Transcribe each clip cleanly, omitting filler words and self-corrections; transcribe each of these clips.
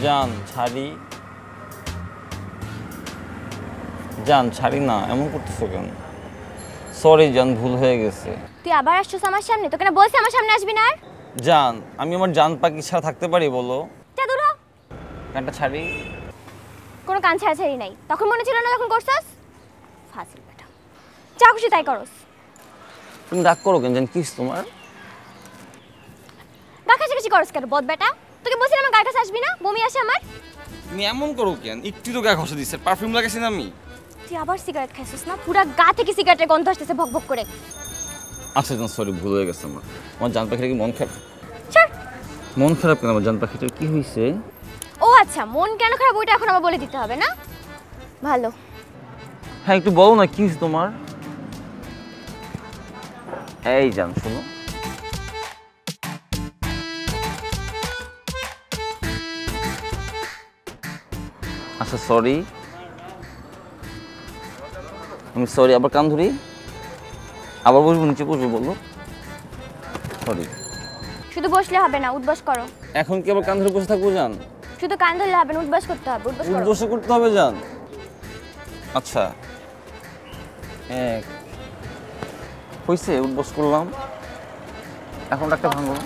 জান ছাড়ি, জান ছাড়ি না, এমন করতেছো কেন? সরি জান, ভুল হয়ে গেছে। তুই আবার আসছিস আমার সামনে? তোকে না বলছি আমার সামনে আসবি না আর। জান আমি আমার জান পাখি ছাড়া থাকতে পারি বলো? যা দূর হ। কানটা ছাড়ি। কোনো কান ছাড়াছাড়ি নাই, তখন মনে ছিল না যখন করছস? ফাজিল বেটা, যা খুশি তাই করস। তুমি রাগ করো কেন জান? কিস তোমার? গা কাছাকাছি করস কেন বদ বেটা? তোকে বলছিলাম আমার গায়ের কাছে আসবি না, বমি আসে আমার। তুমি এমন করো কেন? একটু তো গা ঘষে দিচ্ছে, পারফিউম লাগাইছি না আমি। তুই আবার সিগারেট খাইছিস না? পুরা গা থেকে সিগারেটের গন্ধ আসতেছে ভক ভক করে। আচ্ছা জান সরি, ভুল হয়ে গেছে আমার। আমার জান পাখিটা কি মন খারাপ? ছাড়। মন খারাপ কেন? আমার জান পাখিটার কি হয়েছে? ও আচ্ছা, মন কেন খারাপ ওইটা এখন আমার বলে দিতে হবে না? ভালো। হ্যাঁ একটু বলো না, কি হয়েছে তোমার? এই জান শোনো, আচ্ছা সরি, আমি সরি। আবার কান ধরি, আবার বসবো, নিচে বসবো, বললো সরি। শুধু বসলে হবে না, উঠবস করো। এখন কি আবার কান ধরে বসে থাকবো জান? শুধু কান ধরলে হবে না, উঠবস করতে হবে। উঠবস করো। বসে করতে হবে জান। আচ্ছা এক হয়েছে, উঠবস করলাম, এখন একটা ভাঙো।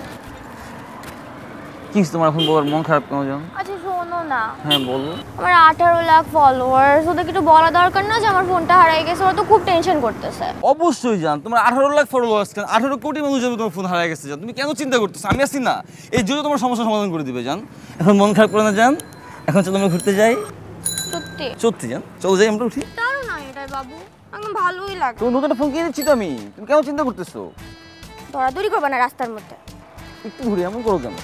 কি তোমার এখন বলার মন খারাপ কেন জান? আচ্ছা শোনো না, হ্যাঁ বলো। আমার 18 লাখ ফলোয়ার্স, ওদেরকে একটু বলা দরকার না যে আমার ফোনটা হারিয়ে গেছে? ওরা তো খুব টেনশন করতেছে। অবশ্যই জান, তোমার 18 লাখ ফলোয়ার্স, কেন 18 কোটি মানুষ জানে তোমার ফোন হারিয়ে গেছে জান। তুমি কেন চিন্তা করতেছো? আমি আছি না, এই জন্য তোমার সমস্যার সমাধান করে দিবে জান। এখন মন খারাপ করে না জান, এখন চলো আমরা ঘুরতে যাই। সত্যি সত্যি জান, চলো যাই, আমরা উঠি। দারুণ না এটাই বাবু, একদম ভালোই লাগে। তুমি নতুন ফোন কিনে দিচ্ছি তো আমি, তুমি কেন চিন্তা করতেছো? দৌড়াদৌড়ি করবে না রাস্তার মধ্যে। একটু ঘুরি, এমন করো কেন?